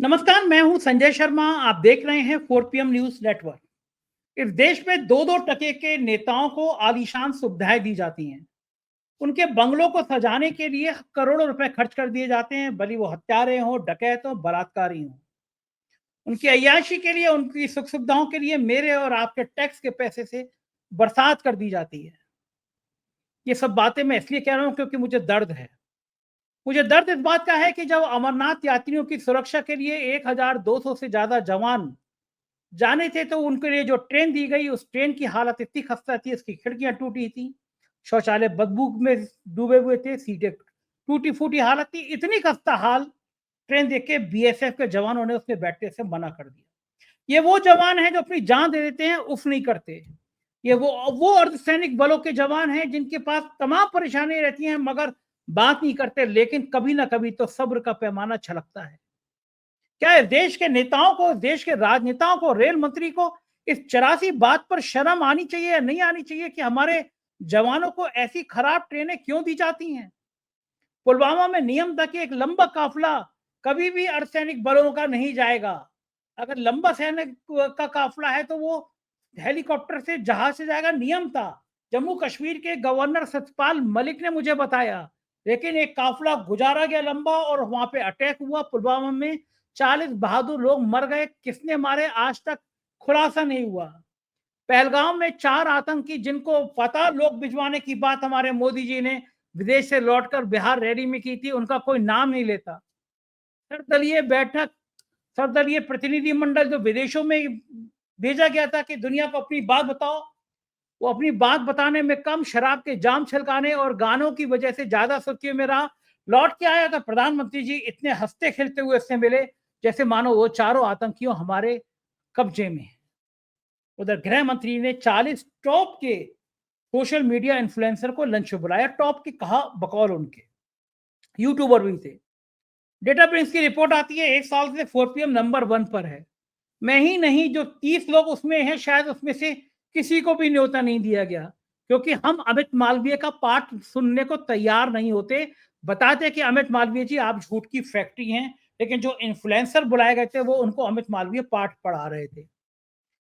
नमस्कार, मैं हूं संजय शर्मा। आप देख रहे हैं 4 PM न्यूज नेटवर्क। इस देश में दो दो टके के नेताओं को आलीशान सुविधाएं दी जाती हैं। उनके बंगलों को सजाने के लिए करोड़ों रुपए खर्च कर दिए जाते हैं, भले वो हत्यारे हों, डकैत हों, बलात्कारी हों। उनकी अय्याशी के लिए, उनकी सुख सुविधाओं के लिए मेरे और आपके टैक्स के पैसे से बरसात कर दी जाती है। ये सब बातें मैं इसलिए कह रहा हूं क्योंकि मुझे दर्द है। मुझे दर्द इस बात का है कि जब अमरनाथ यात्रियों की सुरक्षा के लिए 1200 से ज्यादा जवान जाने थे, तो उनके लिए जो ट्रेन दी गई, उस ट्रेन की हालत इतनी खस्ता थी, उसकी खिड़कियां टूटी थी, शौचालय बदबू में डूबे हुए थे, सीटें टूटी फूटी हालत थी। इतनी खस्ता हाल ट्रेन देख के बीएसएफ के जवानों ने उसमें बैठने से मना कर दिया। ये वो जवान हैं जो अपनी जान दे देते हैं, उफ नहीं करते। ये वो अर्धसैनिक बलों के जवान हैं जिनके पास तमाम परेशानी रहती हैं, मगर बात नहीं करते। लेकिन कभी ना कभी तो सब्र का पैमाना छलकता है। क्या इस देश के नेताओं को, इस देश के राजनेताओं को, रेल मंत्री को इस 84 बात पर शर्म आनी चाहिए या नहीं आनी चाहिए कि हमारे जवानों को ऐसी खराब ट्रेनें क्यों दी जाती हैं? पुलवामा में नियम था कि एक लंबा काफिला कभी भी अर्धसैनिक बलों का नहीं जाएगा। अगर लंबा सैनिक का काफिला है तो वो हेलीकॉप्टर से, जहाज से जाएगा, नियम था। जम्मू कश्मीर के गवर्नर सत्यपाल मलिक ने मुझे बताया। लेकिन एक काफिला गुजारा गया लंबा और वहां पे अटैक हुआ पुलवामा में। 40 बहादुर लोग मर गए। किसने मारे आज तक खुलासा नहीं हुआ। पहलगाम में 4 आतंकी, जिनको पता लोग भिजवाने की बात हमारे मोदी जी ने विदेश से लौटकर बिहार रैली में की थी, उनका कोई नाम नहीं लेता। सर्वदलीय बैठक, सर्वदलीय प्रतिनिधि मंडल जो विदेशों में भेजा गया था कि दुनिया को अपनी बात बताओ, वो अपनी बात बताने में कम, शराब के जाम छलकाने और गानों की वजह से ज्यादा सुर्खियों में रहा। लौट के आया तो प्रधानमंत्री जी इतने हंसते खेलते हुए इससे मिले जैसे मानो वो चारों आतंकियों हमारे कब्जे में है। उधर गृह मंत्री ने 40 टॉप के सोशल मीडिया इन्फ्लुएंसर को लंच पे बुलाया। टॉप की कहा बकौल उनके यूट्यूबर भी थे। डेटा प्रिंस की रिपोर्ट आती है, 1 साल से 4 PM नंबर 1 पर है। मैं ही नहीं, जो 30 लोग उसमें हैं, शायद उसमें से किसी को भी न्योता नहीं दिया गया, क्योंकि हम अमित मालवीय का पाठ सुनने को तैयार नहीं होते। बताते कि अमित मालवीय जी आप झूठ की फैक्ट्री हैं, लेकिन जो इन्फ्लुएंसर बुलाए गए थे वो उनको अमित मालवीय पाठ पढ़ा रहे थे।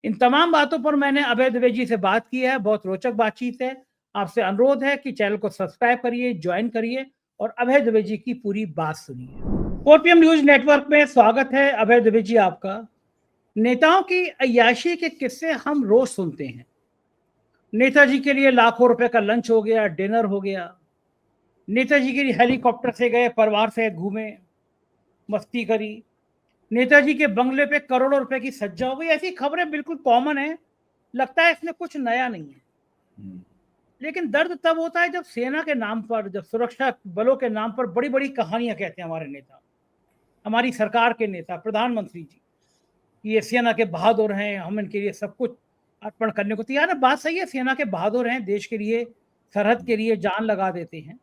इन तमाम बातों पर मैंने अभय द्विवेदी जी से बात की है। बहुत रोचक बातचीत है। आपसे अनुरोध है कि चैनल को सब्सक्राइब करिए, ज्वाइन करिए और अभय द्विवेदी जी की पूरी बात सुनिए। 4 PM न्यूज नेटवर्क में स्वागत है। अभय द्विवेदी जी आपका। नेताओं की अय्याशी के किस्से हम रोज सुनते हैं। नेताजी के लिए लाखों रुपए का लंच हो गया, डिनर हो गया। नेताजी के लिए हेलीकॉप्टर से गए, परिवार से घूमे, मस्ती करी। नेताजी के बंगले पे करोड़ों रुपए की सज्जा हो गई। ऐसी खबरें बिल्कुल कॉमन है। लगता है इसमें कुछ नया नहीं है। लेकिन दर्द तब होता है जब सेना के नाम पर, जब सुरक्षा बलों के नाम पर बड़ी बड़ी कहानियां कहते हैं हमारे नेता, हमारी सरकार के नेता, प्रधानमंत्री जी। ये सेना के बहादुर हैं, हम इनके लिए सब कुछ अर्पण करने को तैयार है। बात सही है, सेना के बहादुर हैं, देश के लिए, सरहद के लिए जान लगा देते हैं।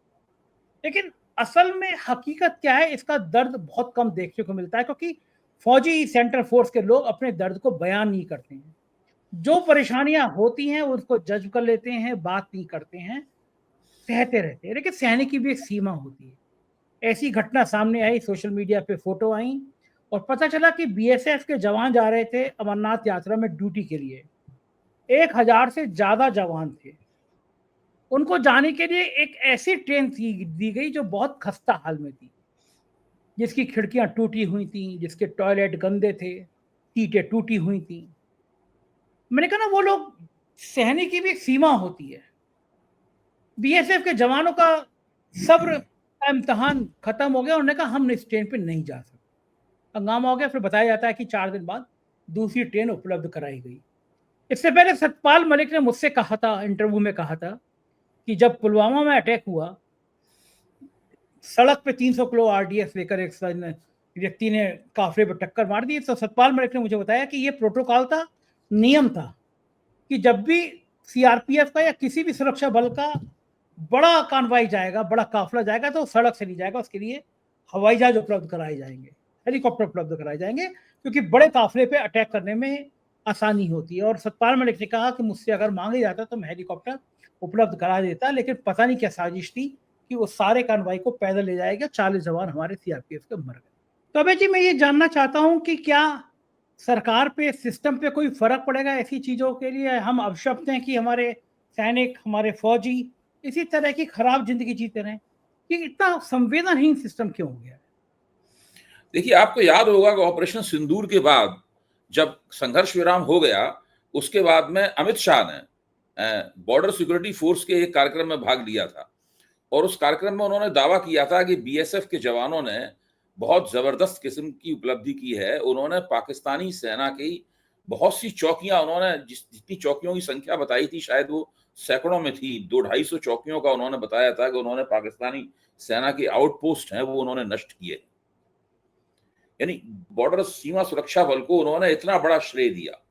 लेकिन असल में हकीकत क्या है, इसका दर्द बहुत कम देखने को मिलता है, क्योंकि फौजी सेंट्रल फोर्स के लोग अपने दर्द को बयान नहीं करते हैं। जो परेशानियां होती हैं उसको जज कर लेते हैं, बात नहीं करते हैं, सहते रहते हैं। लेकिन सहने की भी एक सीमा होती है। ऐसी घटना सामने आई, सोशल मीडिया पे फोटो आई और पता चला कि बीएसएफ के जवान जा रहे थे अमरनाथ यात्रा में ड्यूटी के लिए। 1000 से ज्यादा जवान थे। उनको जाने के लिए एक ऐसी ट्रेन दी गई जो बहुत खस्ता हाल में थी, जिसकी खिड़कियां टूटी हुई थी, जिसके टॉयलेट गंदे थे, सीटें टूटी हुई थी। मैंने कहा ना, वो लोग, सहने की भी एक सीमा होती है। बीएसएफ के जवानों का सब्र का इम्तहान खत्म हो गया। उन्होंने कहा हम इस ट्रेन पे नहीं जा सकते। हंगामा हो गया। फिर बताया जाता है कि 4 दिन बाद दूसरी ट्रेन उपलब्ध कराई गई। इससे पहले सतपाल मलिक ने मुझसे कहा था, इंटरव्यू में कहा था, कि जब पुलवामा में अटैक हुआ, सड़क पे 300 किलो आरडीएक्स लेकर एक व्यक्ति ने काफिले पर टक्कर मार दी, तो सतपाल मलिक ने मुझे बताया कि ये प्रोटोकॉल था, नियम था, कि जब भी सीआरपीएफ का या किसी भी सुरक्षा बल का बड़ा कानवाई जाएगा, बड़ा काफिला जाएगा, तो सड़क से नहीं जाएगा, उसके लिए हवाई जहाज उपलब्ध कराए जाएंगे, हेलीकॉप्टर उपलब्ध कराए जाएंगे, क्योंकि बड़े काफिले पे अटैक करने में आसानी होती है। और सतपाल मलिक ने कहा कि मुझसे अगर मांगे जाता तो मैं हेलीकॉप्टर उपलब्ध करा देता, लेकिन पता नहीं क्या साजिश थी कि वो सारे कानवाई को पैदल ले जाएगा। 40 जवान हमारे सीआरपीएफ के मर गए। कबे जी, मैं ये जानना चाहता हूँ कि क्या सरकार पे, सिस्टम पे कोई फर्क पड़ेगा ऐसी चीजों के लिए? हम अवशप्त हैं कि हमारे सैनिक, हमारे फौजी इसी तरह की खराब जिंदगी जीते रहें। ये इतना संवेदनहीन सिस्टम क्यों हो गया है? देखिए, आपको याद होगा कि ऑपरेशन सिंदूर के बाद जब संघर्ष विराम हो गया, उसके बाद में अमित शाह ने बॉर्डर सिक्योरिटी फोर्स के एक कार्यक्रम में भाग लिया था और उस कार्यक्रम में उन्होंने दावा किया था कि बीएसएफ के जवानों ने बहुत जबरदस्त किस्म की उपलब्धि की है। उन्होंने पाकिस्तानी सेना की बहुत सी चौकियां, उन्होंने जितनी चौकियों की संख्या बताई थी शायद वो सैकड़ों में थी, 200-250 चौकियों का उन्होंने बताया था कि उन्होंने पाकिस्तानी सेना के आउटपोस्ट हैं वो उन्होंने नष्ट किए। यानी बॉर्डर सीमा सुरक्षा बल को उन्होंने इतना बड़ा श्रेय दिया।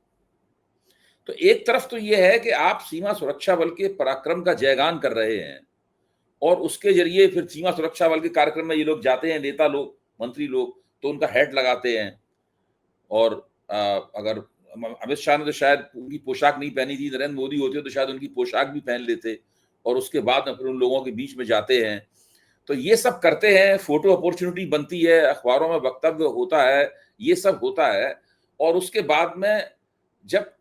तो एक तरफ तो यह है कि आप सीमा सुरक्षा बल के पराक्रम का जयगान कर रहे हैं और उसके जरिए फिर सीमा सुरक्षा बल के कार्यक्रम में ये लोग जाते हैं, नेता लोग, मंत्री लोग, तो उनका हैट लगाते हैं। और अगर अमित शाह ने तो शायद उनकी पोशाक नहीं पहनी थी, नरेंद्र मोदी होते तो शायद उनकी पोशाक भी पहन लेते और उसके बाद में फिर उन लोगों के बीच में जाते हैं। तो ये सब करते हैं, फोटो अपॉर्चुनिटी बनती है, अखबारों में वक्तव्य होता है, ये सब होता है। और उसके बाद में जब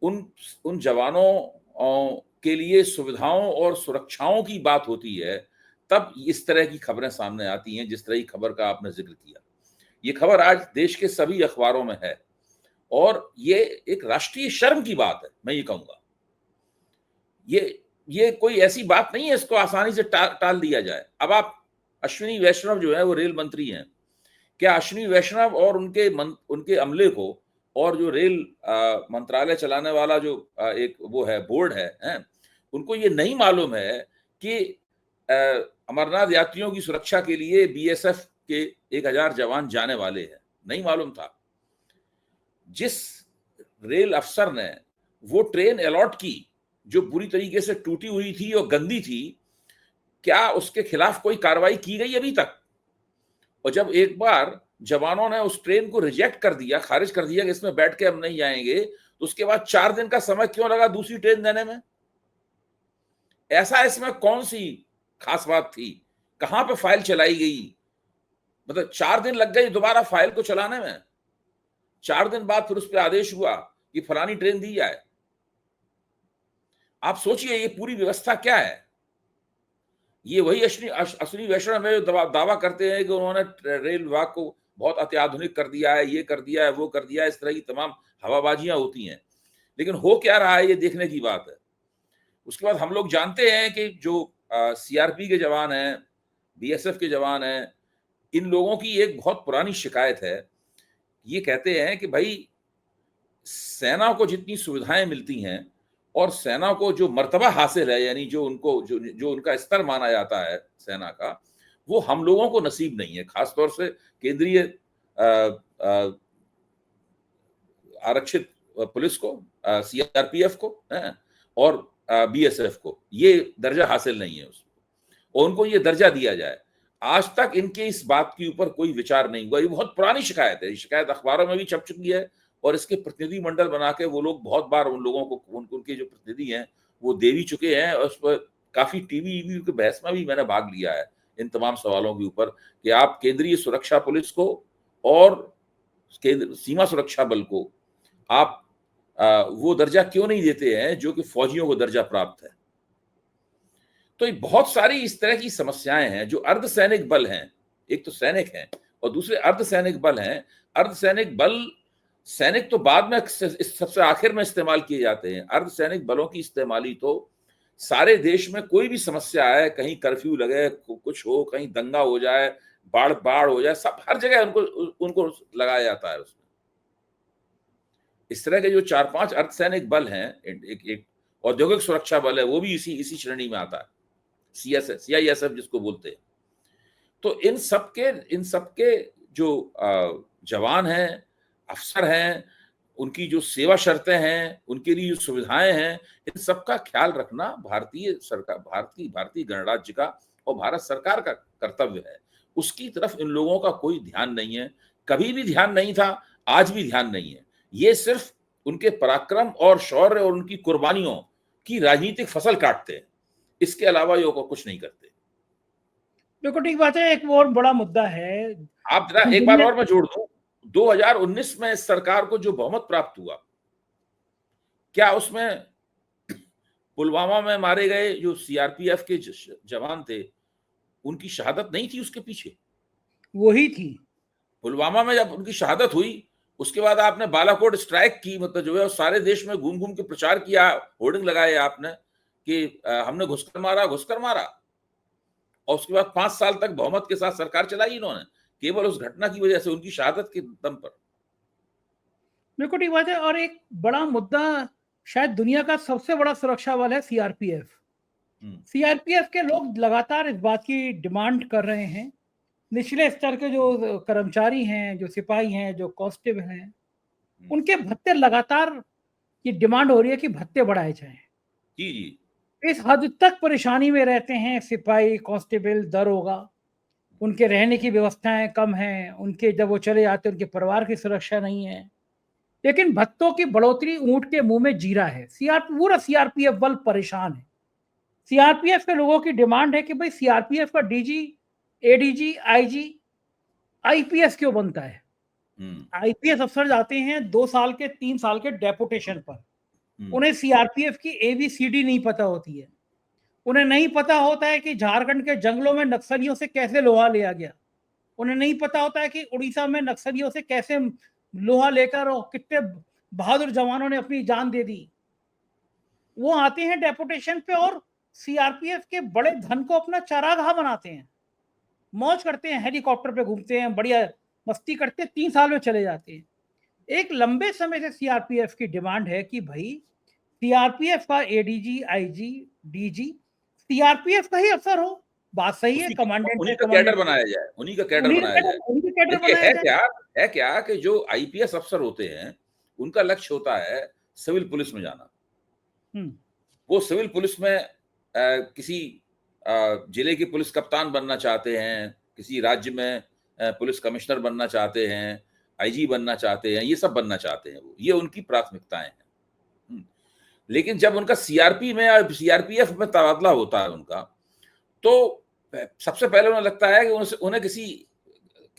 उन उन जवानों के लिए सुविधाओं और सुरक्षाओं की बात होती है, तब इस तरह की खबरें सामने आती हैं जिस तरह की खबर का आपने जिक्र किया। ये खबर आज देश के सभी अखबारों में है और ये एक राष्ट्रीय शर्म की बात है, मैं ये कहूंगा। ये कोई ऐसी बात नहीं है इसको आसानी से टाल दिया जाए। अब आप अश्विनी वैष्णव जो है वो रेल मंत्री हैं, क्या अश्विनी वैष्णव और उनके अमले को और जो रेल मंत्रालय चलाने वाला जो एक वो है बोर्ड है, उनको ये नहीं मालूम है कि अमरनाथ यात्रियों की सुरक्षा के लिए बीएसएफ के 1000 जवान जाने वाले हैं? नहीं मालूम था। जिस रेल अफसर ने वो ट्रेन अलॉट की जो पूरी तरीके से टूटी हुई थी और गंदी थी, क्या उसके खिलाफ कोई कार्रवाई की गई अभी तक? और जब एक बार जवानों ने उस ट्रेन को रिजेक्ट कर दिया, खारिज कर दिया कि इसमें बैठ के हम नहीं जाएंगे, तो उसके बाद 4 दिन का समय क्यों लगा दूसरी ट्रेन देने में? ऐसा इसमें कौन सी खास बात थी? कहां पे फाइल चलाई गई? मतलब 4 दिन लग गए दोबारा फाइल को चलाने में। 4 दिन बाद फिर उस पर आदेश हुआ कि फलानी ट्रेन दी जाए। आप सोचिए ये पूरी व्यवस्था क्या है? ये वही अश्विनी वैष्णव है जो दावा करते हैं कि उन्होंने रेल विभाग को बहुत अत्याधुनिक कर दिया है, ये कर दिया है, वो कर दिया है, इस तरह की तमाम हवाबाजियां होती हैं। लेकिन हो क्या रहा है ये देखने की बात है। उसके बाद हम लोग जानते हैं कि जो सीआरपी के जवान हैं, बीएसएफ के जवान हैं, इन लोगों की एक बहुत पुरानी शिकायत है। ये कहते हैं कि भाई सेना को जितनी सुविधाएं मिलती हैं और सेना को जो मर्तबा हासिल है, यानी जो उनको जो उनका स्तर माना जाता है सेना का, वो हम लोगों को नसीब नहीं है। खासतौर से केंद्रीय आरक्षित पुलिस को, सीआरपीएफ को और बीएसएफ को ये दर्जा हासिल नहीं है उसको, और उनको ये दर्जा दिया जाए। आज तक इनके इस बात के ऊपर कोई विचार नहीं हुआ। ये बहुत पुरानी शिकायत है, शिकायत अखबारों में भी छप चुकी है और इसके प्रतिनिधि मंडल बना के वो लोग बहुत बार उन लोगों को, उनके जो प्रतिनिधि हैं वो दे भी चुके हैं और उस पर काफी टीवी की बहस में भी मैंने भाग लिया है इन तमाम सवालों के ऊपर कि आप केंद्रीय सुरक्षा पुलिस को और सीमा सुरक्षा बल को आप वो दर्जा क्यों नहीं देते हैं जो कि फौजियों को दर्जा प्राप्त है। तो ये बहुत सारी इस तरह की समस्याएं हैं। जो अर्धसैनिक बल हैं, एक तो सैनिक हैं और दूसरे अर्धसैनिक बल हैं। अर्धसैनिक बल, सैनिक तो बाद में सबसे आखिर में इस्तेमाल किए जाते हैं। अर्धसैनिक बलों की इस्तेमाली तो सारे देश में कोई भी समस्या है, कहीं कर्फ्यू लगे, कुछ हो, कहीं दंगा हो जाए, बाढ़ हो जाए, सब हर जगह उनको लगाया जाता है उसमें। इस तरह के जो 4-5 अर्धसैनिक बल हैं, एक औद्योगिक सुरक्षा बल है, वो भी इसी श्रेणी में आता है, सीआईएसएफ जिसको बोलते हैं। तो इन सबके जो जवान हैं, अफसर हैं, उनकी जो सेवा शर्तें हैं, उनके लिए जो सुविधाएं हैं, इन सबका ख्याल रखना भारतीय सरकार, भारतीय गणराज्य का और भारत सरकार का कर्तव्य है। उसकी तरफ इन लोगों का कोई ध्यान नहीं है, कभी भी ध्यान नहीं था, आज भी ध्यान नहीं है। ये सिर्फ उनके पराक्रम और शौर्य और उनकी कुर्बानियों की राजनीतिक फसल काटते हैं, इसके अलावा ये कुछ नहीं करते। देखो ठीक बात है, एक और बड़ा मुद्दा है। आप जरा एक बार और मैं जोड़ दूं, 2019 में इस सरकार को जो बहुमत प्राप्त हुआ, क्या उसमें पुलवामा में मारे गए जो सीआरपीएफ के जवान थे, उनकी शहादत नहीं थी उसके पीछे? वही थी। पुलवामा में जब उनकी शहादत हुई, उसके बाद आपने बालाकोट स्ट्राइक की, मतलब जो है सारे देश में घूम घूम के प्रचार किया, होर्डिंग लगाए आपने कि हमने घुसकर मारा, घुसकर मारा। और उसके बाद 5 साल तक बहुमत के साथ सरकार चलाई इन्होंने, केवल उस घटना की वजह से, उनकी शहादत के दम पर। बिल्कुल ठीक बात है। और एक बड़ा मुद्दा, शायद दुनिया का सबसे बड़ा सुरक्षा बल है सीआरपीएफ। सीआरपीएफ के लोग लगातार इस बात की डिमांड कर रहे हैं, निचले स्तर के जो कर्मचारी हैं, जो सिपाही हैं, जो कांस्टेबल हैं, उनके भत्ते लगातार, ये डिमांड हो रही है कि भत्ते बढ़ाए जाएं। जी जी। इस हद तक परेशानी में रहते हैं सिपाही, कांस्टेबल, दरोगा। उनके रहने की व्यवस्थाएं कम हैं, उनके जब वो चले जाते हैं उनके परिवार की सुरक्षा नहीं है। लेकिन भत्तों की बढ़ोतरी ऊंट के मुंह में जीरा है। पूरा सीआरपीएफ बल परेशान है। सीआरपीएफ के लोगों की डिमांड है कि भाई सीआरपीएफ का डीजी, एडीजी, आईजी, आईपीएस क्यों बनता है? आईपीएस अफसर जाते हैं 2 साल के, 3 साल के डेपुटेशन पर। उन्हें सीआरपीएफ की एबीसीडी नहीं पता होती है। उन्हें नहीं पता होता है कि झारखंड के जंगलों में नक्सलियों से कैसे लोहा लिया गया। उन्हें नहीं पता होता है कि उड़ीसा में नक्सलियों से कैसे लोहा लेकर और कितने बहादुर जवानों ने अपनी जान दे दी। वो आते हैं डेपुटेशन पे और सीआरपीएफ के बड़े धन को अपना चारागाह बनाते हैं, मौज करते हैं, हेलीकॉप्टर पे घूमते हैं, बढ़िया मस्ती करते हैं, 3 साल में चले जाते हैं। एक लंबे समय से सीआरपीएफ की डिमांड है कि भाई सीआरपीएफ का एडीजी, आईजी, डीजी सीआरपीएफ का ही अफसर हो। बात सही है, कमांडेंट उन्हीं है, का कैडर कमांडेंट बनाया जाए, उन्हीं का कैडर उन्हीं बनाया जाए। का कैडर देखिए बनाया जाए। है क्या कि जो आईपीएस अफसर होते हैं, उनका लक्ष्य होता है सिविल पुलिस में जाना। वो सिविल पुलिस में किसी जिले के पुलिस कप्तान बनना चाहते हैं, किसी राज्य में पुलिस कमिश्नर बनना चाहते हैं, आईजी बनना चाहते हैं, ये सब बनना चाहते हैं। वो ये उनकी प्राथमिकताएं हैं। लेकिन जब उनका सीआरपी में या सीआरपीएफ में तबादला होता है उनका, तो सबसे पहले उन्हें लगता है कि उन्हें किसी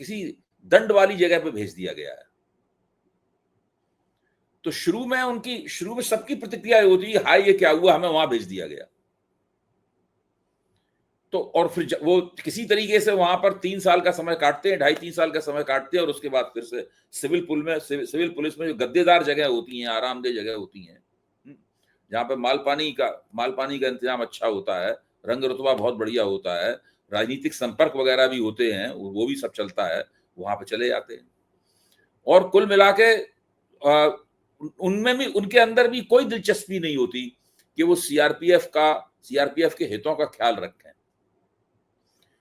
किसी दंड वाली जगह पे भेज दिया गया है। तो शुरू में सबकी प्रतिक्रिया होती है, हाय ये क्या हुआ, हमें वहां भेज दिया गया। तो और फिर वो किसी तरीके से वहां पर 3 साल का समय काटते हैं, 2.5-3 साल का समय काटते हैं, और उसके बाद फिर से सिविल पुलिस में जो गद्देदार जगह होती हैं, आरामदेह जगह होती हैं, जहाँ पे माल पानी का इंतजाम अच्छा होता है, रंग रुतबा बहुत बढ़िया होता है, राजनीतिक संपर्क वगैरह भी होते हैं, वो भी सब चलता है, वहां पे चले जाते हैं। और कुल मिला के उनमें भी, उनके अंदर भी कोई दिलचस्पी नहीं होती कि वो सीआरपीएफ के हितों का ख्याल रखें।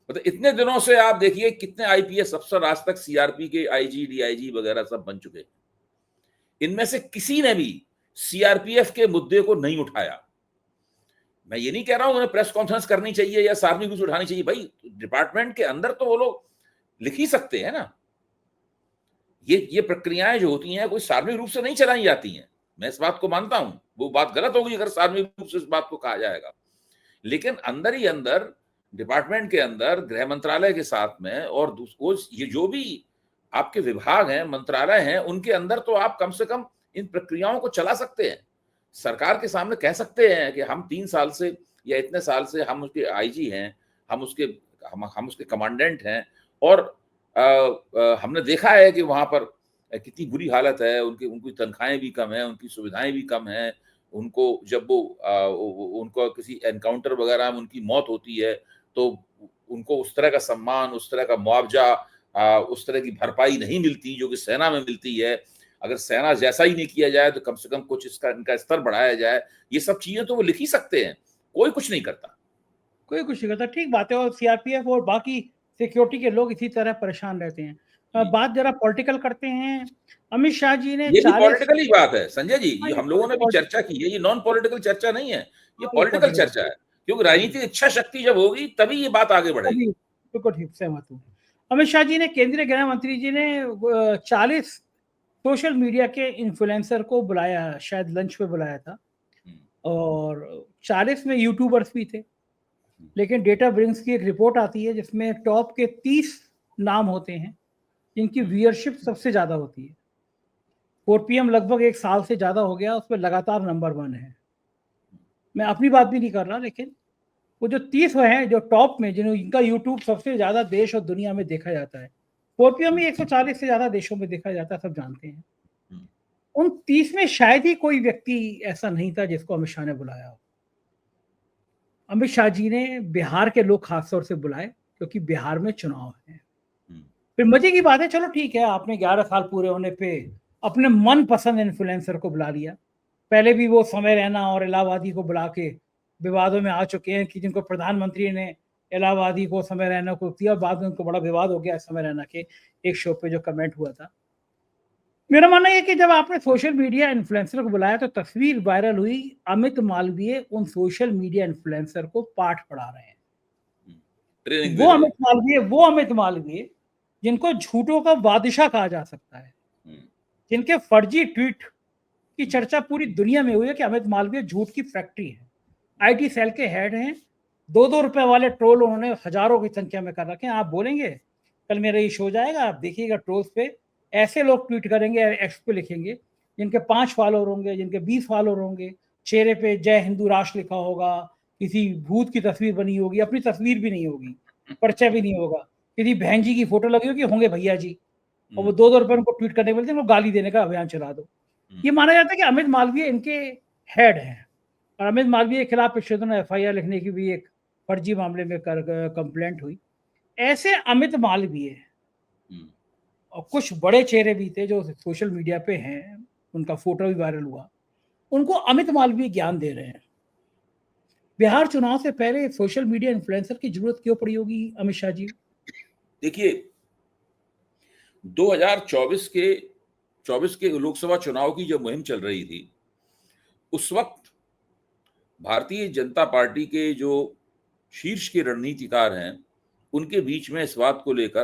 मतलब इतने दिनों से आप देखिए कितने आईपीएस अफसर आज तक सीआरपी के आईजी, डीआईजी वगैरह सब बन चुके हैं। इनमें से किसी ने भी सीआरपीएफ के मुद्दे को नहीं उठाया। मैं ये नहीं कह रहा हूं उन्हें प्रेस कॉन्फ्रेंस करनी चाहिए या सार्वजनिक रूप से उठानी चाहिए, भाई डिपार्टमेंट के अंदर तो वो लोग लिख ही सकते हैं ना। ये प्रक्रियाएं जो होती हैं कोई सार्वजनिक रूप से नहीं चलाई जाती हैं। मैं इस बात को मानता हूं, वो बात गलत होगी अगर सार्वजनिक रूप से इस बात को कहा जाएगा। लेकिन अंदर ही अंदर डिपार्टमेंट के अंदर गृह मंत्रालय के साथ में और ये जो भी आपके विभाग हैं, मंत्रालय हैं, उनके अंदर तो आप कम से कम इन प्रक्रियाओं को चला सकते हैं। सरकार के सामने कह सकते हैं कि हम 3 साल से या इतने साल से हम उसके आईजी हैं, हम उसके कमांडेंट हैं, और हमने देखा है कि वहां पर कितनी बुरी हालत है, उनकी तनख्वाहें भी कम है, उनकी सुविधाएं भी कम है। उनको जब उनको किसी एनकाउंटर वगैरह में उनकी मौत होती है तो उनको उस तरह का सम्मान, उस तरह का मुआवजा, उस तरह की भरपाई नहीं मिलती जो कि सेना में मिलती है। अगर सेना जैसा ही नहीं किया जाए तो कम से कम कुछ इनका स्तर बढ़ाया जाए। ये सब चीजें तो वो लिख ही सकते हैं, कोई कुछ नहीं करता। कोई कुछ नहीं करता, ठीक बात है। और सीआरपीएफ और बाकी सिक्योरिटी के लोग इसी तरह परेशान रहते हैं। बात जरा पॉलिटिकल करते हैं। अमित शाह जी ने ये भी 40 पॉलिटिकल ही बात है संजय जी, हाँ, ये हम लोगों ने भी चर्चा की है, ये नॉन पॉलिटिकल चर्चा नहीं है, ये हाँ, पॉलिटिकल चर्चा है। क्योंकि राजनीतिक इच्छा शक्ति जब होगी तभी ये बात आगे बढ़ेगी। बिल्कुल ठीक, सहमत हूँ। अमित शाह जी ने, केंद्रीय गृह मंत्री जी ने 40 सोशल मीडिया के इन्फ्लुएंसर को बुलाया, शायद लंच पे बुलाया था, और 40 में यूट्यूबर्स भी थे। लेकिन डेटा ब्रिंग्स की एक रिपोर्ट आती है जिसमें टॉप के 30 नाम होते हैं जिनकी व्यूअरशिप सबसे ज्यादा होती है। 4PM लगभग एक साल से ज्यादा हो गया, उसमें लगातार नंबर 1 है। मैं अपनी बात भी नहीं कर रहा, लेकिन वो जो 30 हैं जो टॉप में, जिनका यूट्यूब सबसे ज्यादा देश और दुनिया में देखा जाता है, 4PM ही 140 से ज्यादा देशों में देखा जाता है, सब जानते हैं। उन 30 में शायद ही कोई व्यक्ति ऐसा नहीं था जिसको अमित शाह ने बुलाया हो। अमित शाह जी ने बिहार के लोग खासतौर से बुलाए क्योंकि बिहार में चुनाव है। फिर मजे की बात है, चलो ठीक है, आपने 11 साल पूरे होने पे अपने मन पसंद इन्फ्लुएंसर को बुला लिया। पहले भी वो समय रैना और इलाहाबादी को बुला के विवादों में आ चुके हैं कि जिनको प्रधानमंत्री ने इलाहाबादी को, समय रैना को दिया, बाद में उनको बड़ा विवाद हो गया समय रैना के एक शो पे जो कमेंट हुआ था। मेरा मानना है कि जब आपने सोशल मीडिया इन्फ्लुएंसर को बुलाया तो तस्वीर वायरल हुई, अमित मालवीय उन सोशल मीडिया इन्फ्लुएंसर को पाठ पढ़ा रहे हैं। वो अमित मालवीय जिनको झूठों का बादशाह कहा जा सकता है, जिनके फर्जी ट्वीट की चर्चा पूरी दुनिया में हुई है कि अमित मालवीय झूठ की फैक्ट्री है, आईटी सेल के हेड हैं। 2-2 रुपए वाले ट्रोल उन्होंने हजारों की संख्या में कर रखे हैं। आप बोलेंगे कल मेरा ये शो जाएगा, आप देखिएगा ट्रोल्स पे ऐसे लोग ट्वीट करेंगे, एक्स पे लिखेंगे, जिनके 5 फॉलोअर होंगे, जिनके 20 फॉलोअर होंगे, चेहरे पे जय हिंदू राष्ट्र लिखा होगा, किसी भूत की तस्वीर बनी होगी, अपनी तस्वीर भी नहीं होगी, परिचय भी नहीं होगा, किसी बहन जी की फोटो लगी होगी, होंगे भैया जी, और वो 2-2 रुपए उनको ट्वीट करने बोलते हैं, गाली देने का अभियान चला दो। ये माना जाता है कि अमित मालवीय इनके हेड हैं, और अमित मालवीय के खिलाफ पिछले दिनों FIR लिखने की भी एक फर्जी मामले में कंप्लेंट हुई। ऐसे अमित मालवीय और कुछ बड़े चेहरे भी थे जो सोशल मीडिया पे हैं, उनका फोटो भी वायरल हुआ, उनको अमित मालवीय ज्ञान दे रहे हैं। बिहार चुनाव से पहले सोशल मीडिया इन्फ्लुएंसर की जरूरत क्यों पड़ी होगी अमित शाह जी? देखिए, 2024 के लोकसभा चुनाव की जब मुहिम चल रही थी, उस वक्त भारतीय जनता पार्टी के जो शीर्ष के रणनीतिकार हैं, उनके बीच में इस बात को लेकर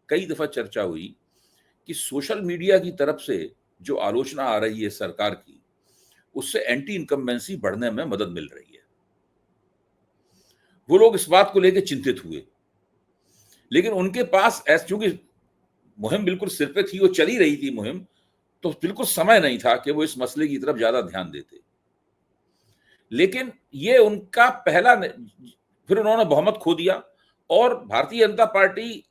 कई दफा चर्चा हुई कि सोशल मीडिया की तरफ से जो आलोचना आ रही है सरकार की, उससे एंटी इनकम्बेंसी बढ़ने में मदद मिल रही है। वो लोग इस बात को लेकर चिंतित हुए, लेकिन उनके पास चूंकि मुहिम बिल्कुल सिर पे थी, वो चली रही थी मुहिम, तो बिल्कुल समय नहीं था कि वो इस मसले की तरफ ज्यादा ध्यान देते। लेकिन ये उनका फिर उन्होंने बहुमत खो दिया, और भारतीय जनता पार्टी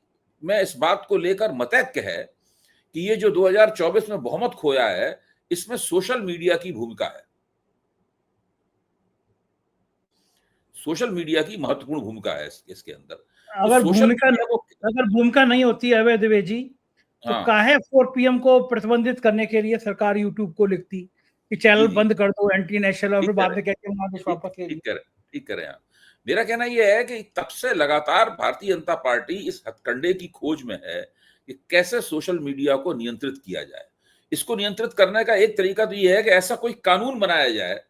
में इस बात को लेकर मतैक्य है कि ये जो 2024 में बहुमत खोया है, इसमें सोशल मीडिया की भूमिका है। सोशल मीडिया की महत्वपूर्ण भूमिका है इसके अंदर। अगर तो सोशल मीडिया को अगर भूमिका नहीं होती अभय द्विवेदी, तो काहे 4PM को प्रतिबंधित करने के लिए सरकार यूट्यूब को लिखती कि चैनल बंद कर दो, एंटी नेशनल, और फिर बाद में कहते हैं वापस ले लीजिए। ठीक करें आप। मेरा कहना यह है कि तब से लगातार भारतीय जनता पार्टी इस हथकंडे की खोज में है कि कैसे सोशल मीडिया को नियंत्रित किया जाए। इसको नियंत्रित करने का एक तरीका तो यह है कि ऐसा कोई कानून बनाया जाए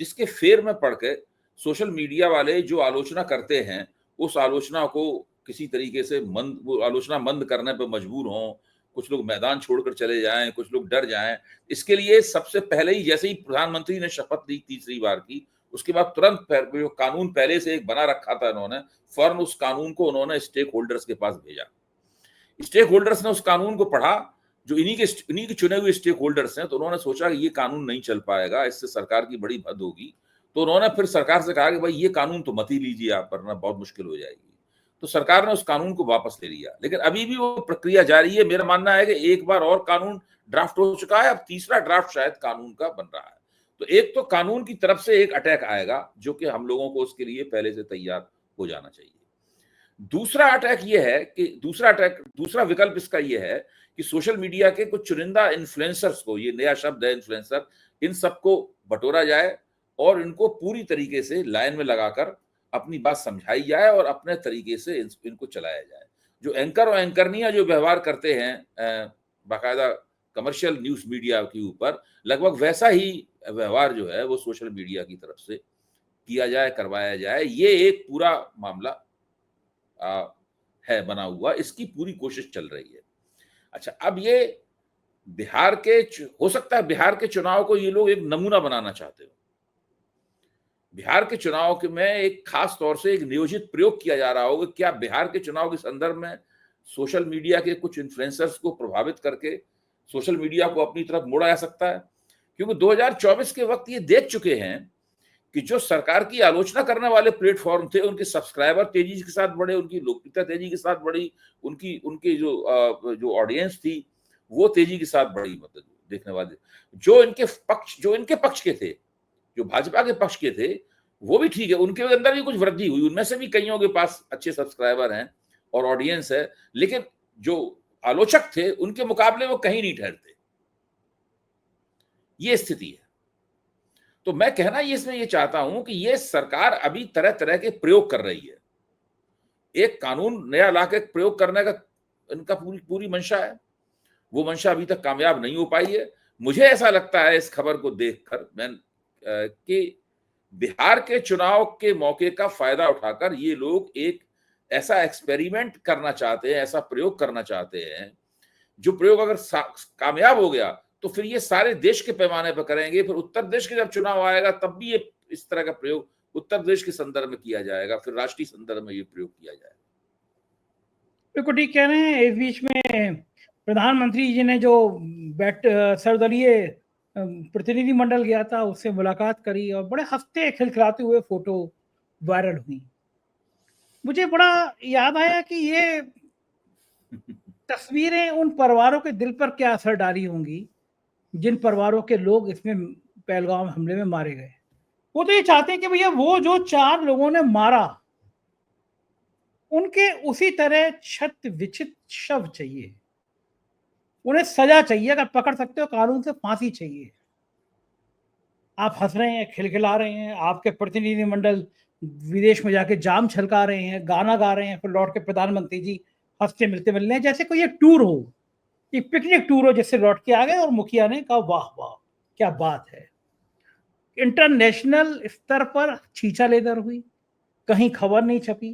जिसके फेर में पड़ के सोशल मीडिया वाले जो आलोचना करते हैं, उस आलोचना को किसी तरीके से वो आलोचना मंद करने पर मजबूर हों, कुछ लोग मैदान छोड़कर चले जाएं, कुछ लोग डर जाएं। इसके लिए सबसे पहले ही, जैसे ही प्रधानमंत्री ने शपथ ली तीसरी बार की, उसके बाद तुरंत जो कानून पहले से एक बना रखा था उन्होंने, फौरन उस कानून को उन्होंने स्टेक होल्डर्स के पास भेजा। स्टेक होल्डर्स ने उस कानून को पढ़ा, जो इन्हीं के चुने हुए स्टेक होल्डर्स हैं, तो उन्होंने सोचा कि ये कानून नहीं चल पाएगा, इससे सरकार की बड़ी भद होगी। तो उन्होंने फिर सरकार से कहा कि भाई ये कानून तो मत ही लीजिए आप, वरना बहुत मुश्किल हो जाएगी। तो सरकार ने उस कानून को वापस ले लिया, लेकिन अभी भी वो प्रक्रिया जारी है। मेरा मानना है कि एक बार और कानून ड्राफ्ट हो चुका है, अब तीसरा ड्राफ्ट शायद कानून का बन रहा है। तो एक तो कानून की तरफ से एक अटैक आएगा, जो कि हम लोगों को उसके लिए पहले से तैयार हो जाना चाहिए। दूसरा अटैक ये है कि दूसरा विकल्प इसका ये है कि सोशल मीडिया के कुछ चुनिंदा इन्फ्लुएंसर्स को, ये नया शब्द है इन्फ्लुएंसर, इन सबको बटोरा जाए और इनको पूरी तरीके से लाइन में लगाकर अपनी बात समझाई जाए और अपने तरीके से इनको चलाया जाए। जो एंकर और एंकरनियां जो व्यवहार करते हैं बाकायदा कमर्शियल न्यूज मीडिया के ऊपर, लगभग वैसा ही व्यवहार जो है वो सोशल मीडिया की तरफ से किया जाए, करवाया जाए। ये एक पूरा मामला है बना हुआ, इसकी पूरी कोशिश चल रही है। अच्छा, अब ये हो सकता है बिहार के चुनाव को ये लोग एक नमूना बनाना चाहते हो। बिहार के चुनाव के में एक खास तौर से एक नियोजित प्रयोग किया जा रहा होगा। क्या बिहार के चुनाव के संदर्भ में सोशल मीडिया के कुछ इन्फ्लुएंसर्स को प्रभावित करके सोशल मीडिया को अपनी तरफ मोड़ा जा सकता है? क्योंकि 2024 के वक्त ये देख चुके हैं कि जो सरकार की आलोचना करने वाले प्लेटफॉर्म थे, उनके सब्सक्राइबर तेजी के साथ बढ़े, उनकी लोकप्रियता तेजी के साथ बढ़ी, उनकी जो ऑडियंस थी वो तेजी के साथ बढ़ी। मतलब देखने वाले जो इनके पक्ष के थे, जो भाजपा के पक्ष के थे, वो भी ठीक है, उनके अंदर भी कुछ वृद्धि हुई, उनमें से भी कईयों के पास अच्छे सब्सक्राइबर हैं और ऑडियंस है, लेकिन जो आलोचक थे उनके मुकाबले वो कहीं नहीं ठहरते। ये स्थिति है। तो मैं कहना इसमें ये चाहता हूं कि ये सरकार अभी तरह तरह के प्रयोग कर रही है। एक कानून नया लाके प्रयोग करने का इनका पूरी मंशा है, वो मंशा अभी तक कामयाब नहीं हो पाई है। मुझे ऐसा लगता है इस खबर को देखकर कि बिहार के चुनाव के मौके का फायदा उठाकर ये लोग एक ऐसा एक्सपेरिमेंट करना चाहते हैं, ऐसा प्रयोग करना चाहते हैं, जो प्रयोग अगर कामयाब हो गया तो फिर ये सारे देश के पैमाने पर करेंगे। फिर उत्तर प्रदेश के जब चुनाव आएगा तब भी ये इस तरह का प्रयोग उत्तर प्रदेश के संदर्भ में किया जाएगा, फिर राष्ट्रीय संदर्भ में ये प्रयोग किया जाएगा। बिल्कुल ठीक कह रहे हैं। इस बीच में प्रधानमंत्री जी ने जो सर्वदलीय प्रतिनिधि मंडल गया था, उससे मुलाकात करी और बड़े हंसते खिलखिलाते हुए फोटो वायरल हुई। मुझे बड़ा याद आया कि ये तस्वीरें उन परिवारों के दिल पर क्या असर डाली होंगी जिन परिवारों के लोग इसमें पहलगाम हमले में मारे गए। वो तो ये चाहते हैं कि भैया वो जो 4 लोगों ने मारा उनके उसी तरह छत विचित शव चाहिए, उन्हें सजा चाहिए, अगर पकड़ सकते हो कानून से फांसी चाहिए। आप हंस रहे हैं, खिलखिला रहे हैं, आपके प्रतिनिधिमंडल विदेश में जाके जाम छलका रहे हैं, गाना गा रहे हैं, फिर लौट के प्रधानमंत्री जी हंसते मिलते मिल रहे हैं, जैसे कोई एक टूर हो, एक पिकनिक टूर हो, जिससे लौट के आ गए और मुखिया ने कहा वाह वाह क्या बात है। इंटरनेशनल स्तर पर छीछा लेदर हुई, कहीं खबर नहीं छपी।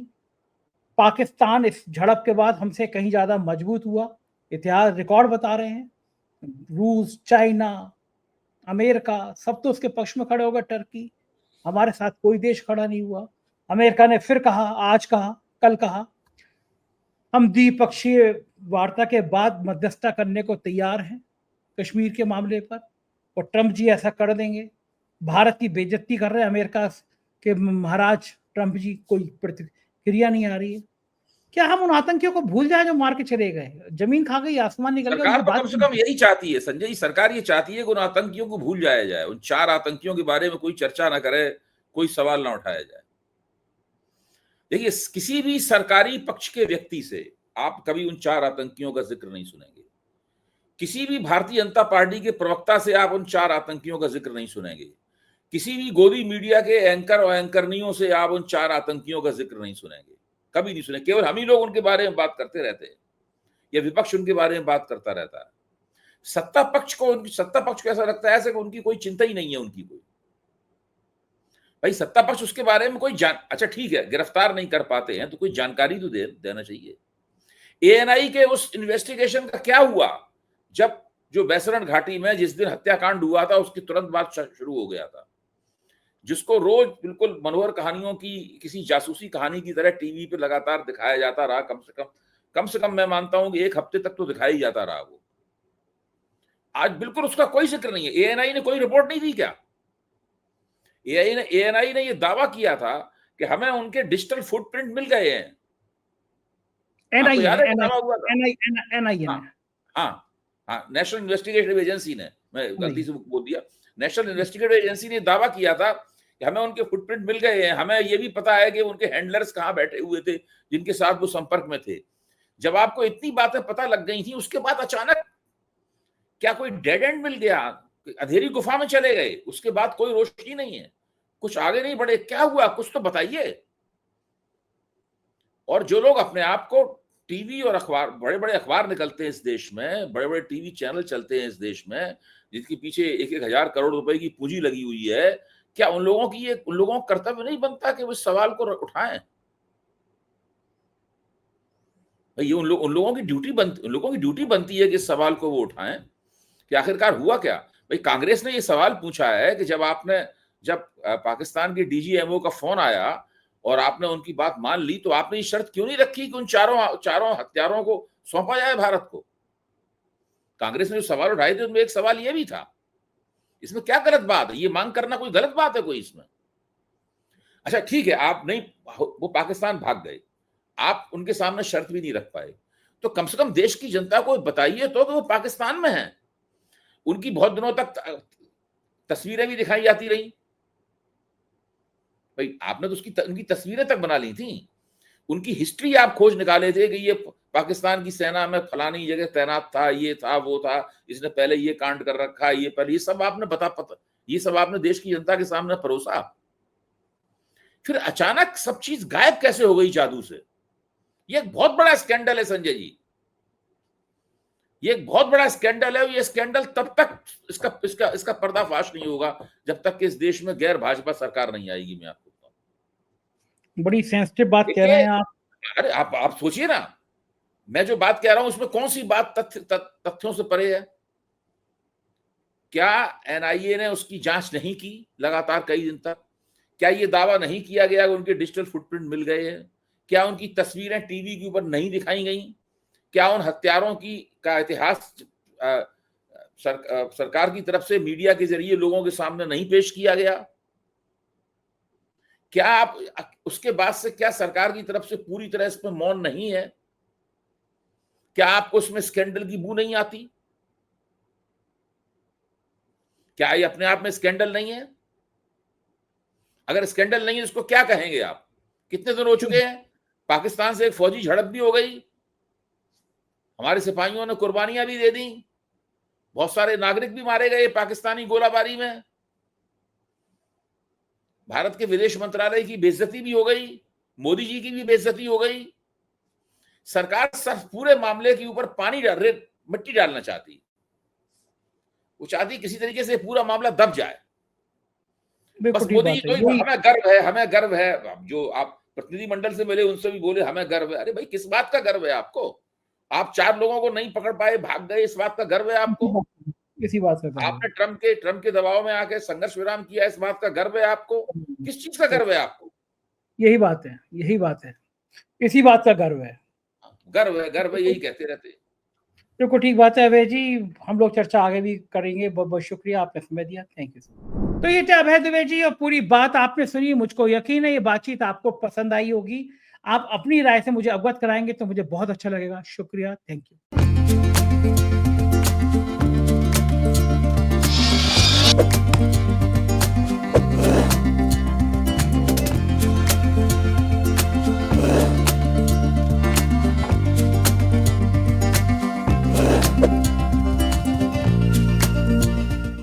पाकिस्तान इस झड़प के बाद हमसे कहीं ज्यादा मजबूत हुआ, इतिहास रिकॉर्ड बता रहे हैं। रूस, चाइना, अमेरिका सब तो उसके पक्ष में खड़े हो गए। टर्की, हमारे साथ कोई देश खड़ा नहीं हुआ। अमेरिका ने फिर कहा, आज कहा, कल कहा, हम द्विपक्षीय वार्ता के बाद मध्यस्थता करने को तैयार हैं कश्मीर के मामले पर, और ट्रंप जी ऐसा कर देंगे। भारत की बेइज्जती कर रहे हैं अमेरिका के महाराज ट्रंप जी, कोई प्रतिक्रिया नहीं आ रही है। क्या हम उन आतंकियों को भूल जाए जो मार के चले गए? जमीन खा गई, आसमान निकल गया। सरकार तो कम से कम यही चाहती है संजय जी, सरकार ये चाहती है कि उन आतंकियों को भूल जाया जाए, उन 4 आतंकियों के बारे में कोई चर्चा ना करे, कोई सवाल ना उठाया जाए। देखिए, किसी भी सरकारी पक्ष के व्यक्ति से आप कभी उन 4 आतंकियों का जिक्र नहीं सुनेंगे। किसी भी भारतीय जनता पार्टी के प्रवक्ता से आप उन 4 आतंकियों का जिक्र नहीं सुनेंगे। किसी भी गोदी मीडिया के एंकर और एंकरनियों से आप उन 4 आतंकियों का जिक्र नहीं सुनेंगे, कभी नहीं सुने। केवल हम ही लोग उनके बारे में बात करते रहते हैं, या विपक्ष उनके बारे में बात करता रहता है। सत्ता पक्ष को ऐसा लगता है ऐसे कि उनकी कोई चिंता ही नहीं है। उनकी कोई भाई सत्ता पक्ष उसके बारे में कोई अच्छा ठीक है, गिरफ्तार नहीं कर पाते हैं तो कोई जानकारी तो देना चाहिए। एएनआई के उस इन्वेस्टिगेशन का क्या हुआ? जब जो बैसरण घाटी में जिस दिन हत्याकांड हुआ था उसके तुरंत बाद शुरू हो गया था, जिसको रोज बिल्कुल मनोहर कहानियों की, किसी जासूसी कहानी की तरह टीवी पे लगातार दिखाया जाता रहा। कम से कम मैं मानता हूं कि 1 हफ्ते तक तो दिखाई जाता रहा वो। आज बिल्कुल उसका कोई जिक्र नहीं है। एएनआई ने कोई रिपोर्ट नहीं दी क्या? एएनआई ने ये दावा किया था कि हमें उनके डिजिटल फुटप्रिंट मिल गए हैं। नेशनल इन्वेस्टिगेटिव एजेंसी ने, मैं गलती से बोल दिया, नेशनल इन्वेस्टिगेटिव एजेंसी ने दावा किया था कि हमें उनके फुटप्रिंट मिल गए हैं। हमें ये भी पता है कि उनके हैंडलर्स कहाँ बैठे हुए थे जिनके साथ वो संपर्क में थे। जब आपको इतनी बातें पता लग गई थी, उसके बाद अचानक क्या कोई डेड एंड मिल गया? अंधेरी गुफा में चले गए, उसके बाद कोई रोशनी नहीं है, कुछ आगे नहीं बढ़े, क्या हुआ? कुछ तो बताइए। और जो लोग अपने आप को टीवी और अखबार, बड़े बड़े अखबार निकलते हैं इस देश में, बड़े बड़े टीवी चैनल चलते हैं इस देश में, जिसके पीछे 1-1 हजार करोड़ रुपए की पूंजी लगी हुई है, क्या उन लोगों का कर्तव्य नहीं बनता कि वो इस सवाल को उठाएं? ये उन लोगों की ड्यूटी बनती है कि इस सवाल को वो उठाएं कि आखिरकार हुआ क्या। भाई कांग्रेस ने ये सवाल पूछा है कि जब पाकिस्तान के डीजीएमओ का फोन आया और आपने उनकी बात मान ली, तो आपने ये शर्त क्यों नहीं रखी कि उन चारों हत्यारों को सौंपा जाए भारत को? कांग्रेस ने जो सवाल उठाए थे उनमें एक सवाल ये भी था। इसमें क्या गलत बात है? ये मांग करना कोई गलत बात है कोई इसमें? अच्छा ठीक है, आप नहीं, वो पाकिस्तान भाग गए, आप उनके सामने शर्त भी नहीं रख पाए, तो कम से कम देश की जनता को बताइए तो कि वो पाकिस्तान में हैं। उनकी बहुत दिनों तक तस्वीरें भी दिखाई जाती रही भाई, आपने तो उनकी तस्वीरें तक बना ली थी, उनकी हिस्ट्री आप खोज निकाले थे कि ये पाकिस्तान की सेना में फलानी जगह तैनात था, ये था, वो था, इसने पहले ये कांड कर रखा, ये पहले, ये सब आपने ये सब आपने देश की जनता के सामने परोसा। फिर अचानक सब चीज गायब कैसे हो गई जादू से? ये एक बहुत बड़ा स्कैंडल है संजय जी, ये एक बहुत बड़ा स्कैंडल है। ये स्कैंडल तब तक इसका पर्दाफाश नहीं होगा जब तक कि इस देश में गैर भाजपा सरकार नहीं आएगी। मैं आपको बताऊं, बड़ी सेंसिटिव बात कह रहे हैं आप। अरे आप सोचिए ना, मैं जो बात कह रहा हूं उसमें कौन सी बात तथ्यों से परे है? क्या एनआईए ने उसकी जांच नहीं की लगातार कई दिन तक? क्या ये दावा नहीं किया गया कि उनके डिजिटल फुटप्रिंट मिल गए हैं? क्या उनकी तस्वीरें टीवी के ऊपर नहीं दिखाई गई? क्या उन हत्यारों का इतिहास सरकार की तरफ से मीडिया के जरिए लोगों के सामने नहीं पेश किया गया? क्या आप उसके बाद से क्या सरकार की तरफ से पूरी तरह इस पर मौन नहीं है? क्या आपको उसमें स्कैंडल की बू नहीं आती? क्या ये अपने आप में स्कैंडल नहीं है? अगर स्कैंडल नहीं है इसको क्या कहेंगे आप? कितने दिन हो चुके हैं, पाकिस्तान से एक फौजी झड़प भी हो गई, हमारे सिपाहियों ने कुर्बानियां भी दे दी, बहुत सारे नागरिक भी मारे गए पाकिस्तानी गोलाबारी में, भारत के विदेश मंत्रालय की बेइज्जती भी हो गई, मोदी जी की भी बेइज्जती हो गई। सरकार सिर्फ पूरे मामले के ऊपर मिट्टी डालना चाहती, वो चाहती किसी तरीके से पूरा मामला दब जाए। बस मोदी जी हमें गर्व है। जो आप प्रतिनिधिमंडल से मिले उनसे भी बोले हमें गर्व है। अरे भाई, किस बात का गर्व है आपको? आप 4 लोगों को नहीं पकड़ पाए, भाग गए, इस बात का गर्व है आपको? इसी बात का आपने ट्रम्प के दबाव में आके संघर्ष विराम किया, इस बात का गर्व है आपको? किस चीज का गर्व है आपको? यही बात है, इसी बात का गर्व है, यही कहते रहते। बिल्कुल ठीक बात है अभय जी। हम लोग चर्चा आगे भी करेंगे। बहुत बहुत शुक्रिया, आपने समय दिया, थैंक यू। तो ये थे अभय दुबे जी, और पूरी बात आपने सुनी। मुझको यकीन है ये बातचीत आपको पसंद आई होगी। आप अपनी राय से मुझे अवगत कराएंगे तो मुझे बहुत अच्छा लगेगा। शुक्रिया, थैंक यू।